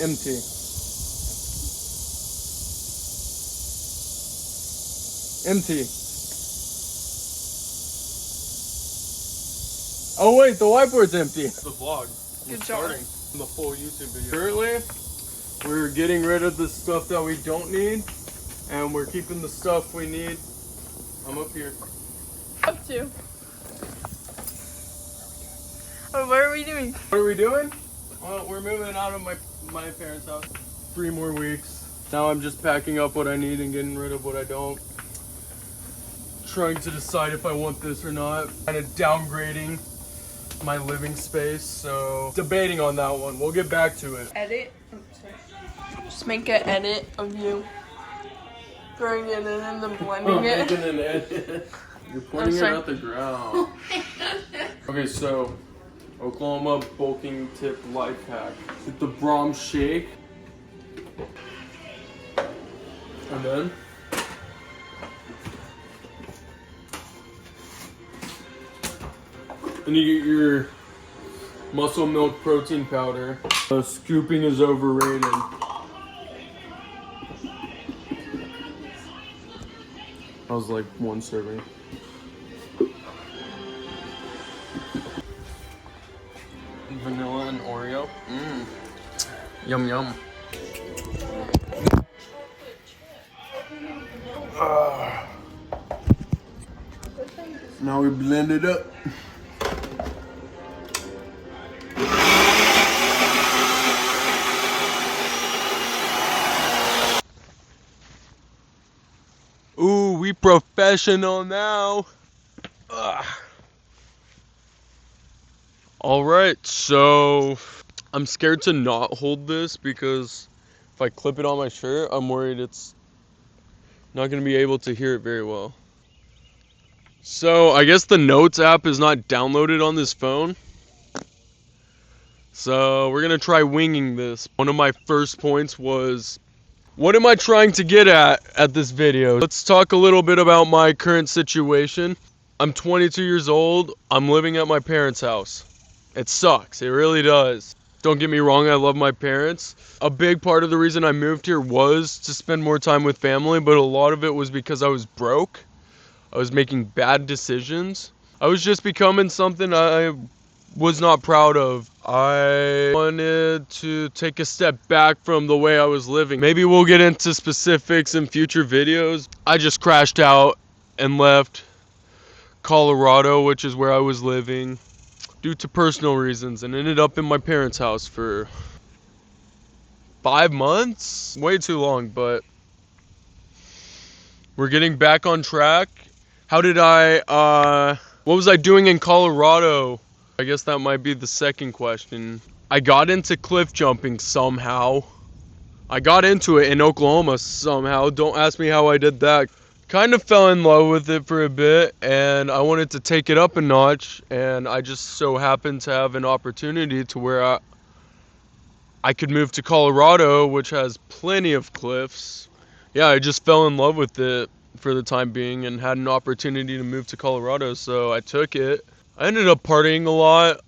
Empty. Empty. Oh wait, the whiteboard's empty. The vlog. Good job. The full YouTube video. Currently, we're getting rid of the stuff that we don't need, and we're keeping the stuff we need. I'm up here. Up to. Oh, what are we doing? What are we doing? Well, we're moving out of my parents' house. 3 more weeks. Now I'm just packing up what I need and getting rid of what I don't. Trying to decide if I want this or not. Kind of downgrading my living space, so debating on that one. We'll get back to it. Edit. Just make an edit of you throwing it in and then blending it. Making an edit. You're pointing it at the ground. Okay, so Oklahoma bulking tip life hack. Get the Brahms shake. And then you get your muscle milk protein powder. Scooping is overrated. That was like 1 serving. Vanilla and Oreo. Yum yum. Now we blend it up. Ooh, we professional now. Alright, so I'm scared to not hold this because if I clip it on my shirt, I'm worried it's not going to be able to hear it very well. So I guess the Notes app is not downloaded on this phone. So we're going to try winging this. One of my first points was, what am I trying to get at this video? Let's talk a little bit about my current situation. I'm 22 years old. I'm living at my parents' house. It sucks. It really does. Don't get me wrong, I love my parents. A big part of the reason I moved here was to spend more time with family, but a lot of it was because I was broke. I was making bad decisions. I was just becoming something I was not proud of. I wanted to take a step back from the way I was living. Maybe we'll get into specifics in future videos. I just crashed out and left Colorado, which is where I was living, due to personal reasons, and ended up in my parents' house for 5 months. Way too long, but we're getting back on track. How did what was I doing in Colorado? I guess that might be the second question. I got into cliff jumping somehow. I got into it in Oklahoma somehow. Don't ask me how I did that. Kind of fell in love with it for a bit, and I wanted to take it up a notch, and I just so happened to have an opportunity to where I could move to Colorado, which has plenty of cliffs. Yeah, I just fell in love with it for the time being and had an opportunity to move to Colorado, so I took it. I ended up partying a lot.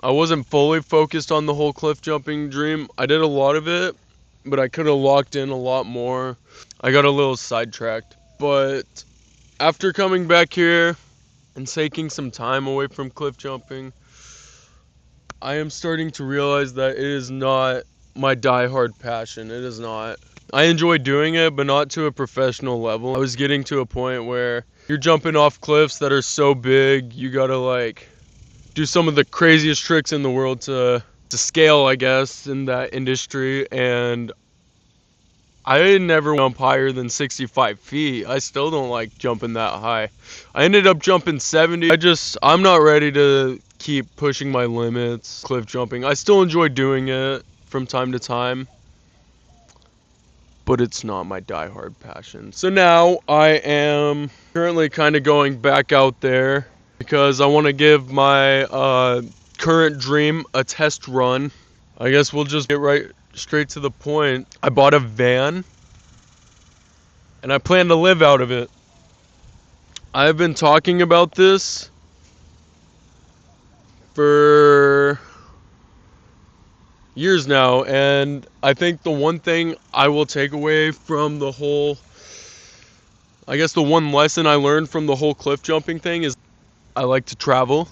I wasn't fully focused on the whole cliff jumping dream. I did a lot of it, but I could have locked in a lot more. I got a little sidetracked. But after coming back here and taking some time away from cliff jumping, I am starting to realize that it is not my die-hard passion. It is not. I enjoy doing it, but not to a professional level. I was getting to a point where you're jumping off cliffs that are so big, you gotta like do some of the craziest tricks in the world to scale, I guess, in that industry. And I never jump higher than 65 feet. I still don't like jumping that high. I ended up jumping 70. I'm not ready to keep pushing my limits, cliff jumping. I still enjoy doing it from time to time, but it's not my die-hard passion. So now I am currently kind of going back out there because I want to give my current dream a test run. I guess we'll just get right straight to the point. I bought a van and I plan to live out of it. I've been talking about this for years now, and I think the one thing I will take away from the whole, I guess the one lesson I learned from the whole cliff jumping thing is I like to travel.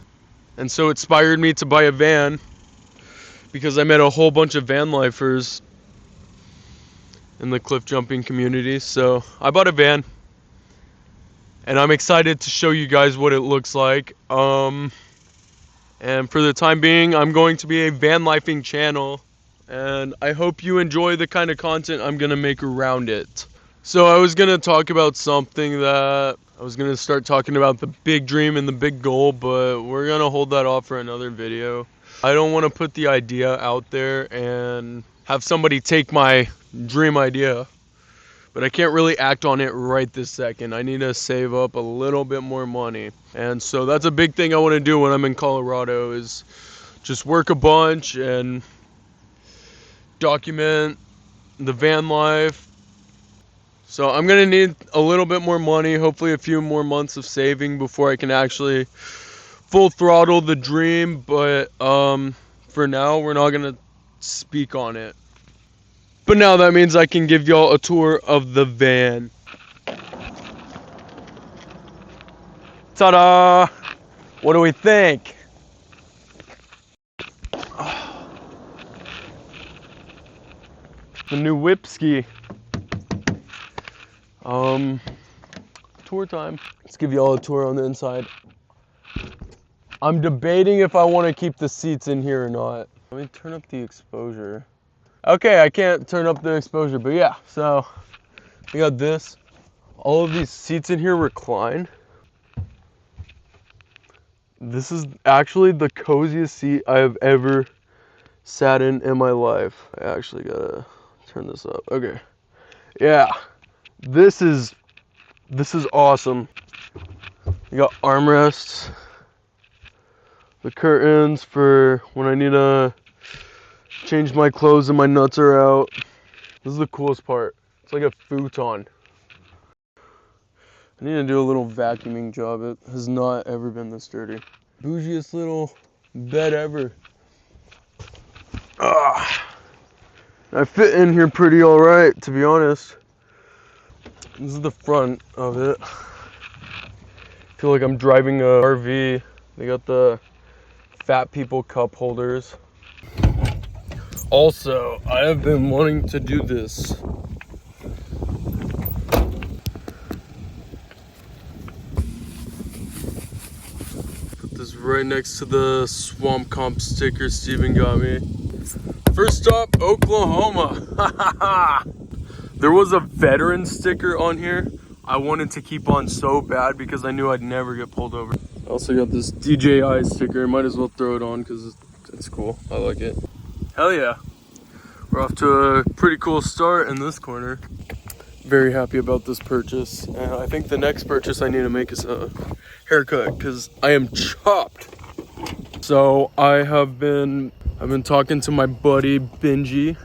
And so it inspired me to buy a van because I met a whole bunch of van lifers in the cliff jumping community. So I bought a van and I'm excited to show you guys what it looks like. And for the time being, I'm going to be a van lifing channel, and I hope you enjoy the kind of content I'm going to make around it. So I was going to talk about something that I was going to start talking about the big dream and the big goal, but we're going to hold that off for another video. I don't want to put the idea out there and have somebody take my dream idea, but I can't really act on it right this second. I need to save up a little bit more money. And so that's a big thing I want to do when I'm in Colorado, is just work a bunch and document the van life. So I'm going to need a little bit more money, hopefully a few more months of saving before I can actually full throttle the dream. But for now, we're not going to speak on it. But now that means I can give y'all a tour of the van. Ta-da! What do we think? The new Whipski. Tour time. Let's give y'all a tour on the inside. I'm debating if I want to keep the seats in here or not. Let me turn up the exposure. Okay, I can't turn up the exposure, but yeah, so we got this. All of these seats in here recline. This is actually the coziest seat I have ever sat in my life. I actually gotta turn this up. Okay. Yeah, this is awesome. You got armrests, the curtains for when I need to change my clothes and my nuts are out. This is the coolest part. It's like a futon. I need to do a little vacuuming job. It has not ever been this dirty. Bougiest little bed ever. I fit in here pretty alright, to be honest. This is the front of it. I feel like I'm driving a RV. They got the fat people cup holders. Also, I have been wanting to do this. Put this right next to the Swamp Comp sticker Steven got me. First stop, Oklahoma. There was a veteran sticker on here I wanted to keep on so bad because I knew I'd never get pulled over. I also got this DJI sticker. Might as well throw it on because it's cool. I like it. Hell yeah. We're off to a pretty cool start in this corner. Very happy about this purchase. And I think the next purchase I need to make is a haircut because I am chopped. So I've been talking to my buddy Benji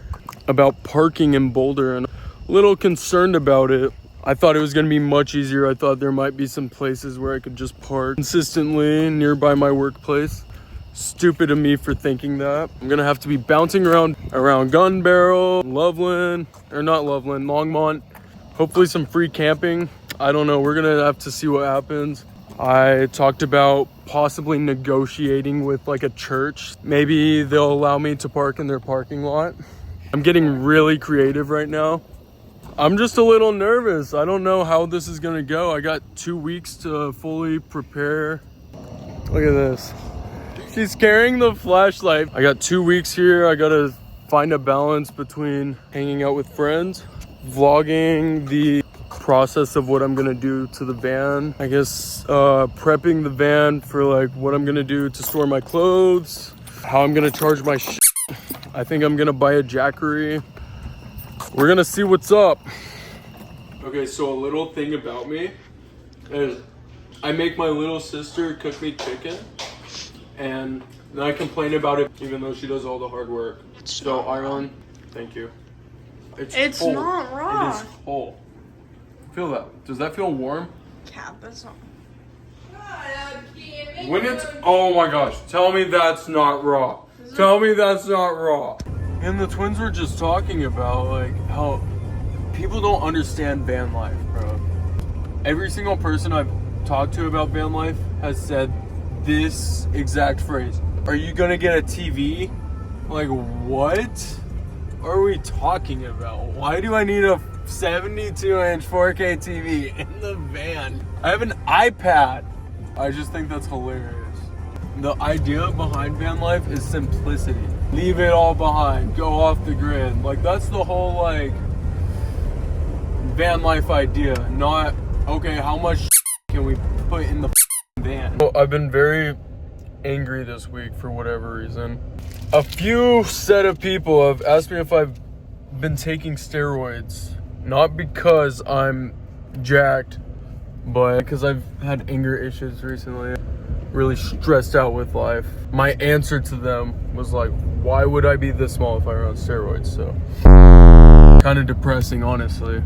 about parking in Boulder, and a little concerned about it. I thought it was going to be much easier. I thought there might be some places where I could just park consistently nearby my workplace. Stupid of me for thinking that. I'm gonna have to be bouncing around Gun Barrel, Loveland, or not Loveland, Longmont. Hopefully some free camping. I don't know, we're gonna have to see what happens. I talked about possibly negotiating with like a church. Maybe they'll allow me to park in their parking lot. I'm getting really creative right now. I'm just a little nervous. I don't know how this is gonna go. I got 2 weeks to fully prepare. Look at this. She's carrying the flashlight. I got 2 weeks here. I gotta find a balance between hanging out with friends, vlogging the process of what I'm gonna do to the van. I guess prepping the van for like what I'm gonna do to store my clothes, how I'm gonna charge my shit. I think I'm gonna buy a jackery. We're gonna see what's up. Okay, so a little thing about me is I make my little sister cook me chicken. And then I complain about it even though she does all the hard work. So Iron, thank you. It's not raw. It is whole. Feel that. Does that feel warm? Cap, that's not. When it's, oh my gosh, tell me that's not raw. Tell me that's not raw. And the twins were just talking about like how people don't understand van life, bro. Every single person I've talked to about van life has said this exact phrase. Are you gonna get a TV? Like, what are we talking about? Why do I need a 72-inch 4K TV in the van? I have an iPad. I just think that's hilarious. The idea behind van life is simplicity. Leave it all behind. Go off the grid. Like, that's the whole, like, van life idea. Not, okay, how much can we put in the van? Well, I've been very angry this week for whatever reason. A few set of people have asked me if I've been taking steroids. Not because I'm jacked, but because I've had anger issues recently. Really stressed out with life. My answer to them was like, why would I be this small if I were on steroids? So kind of depressing, honestly.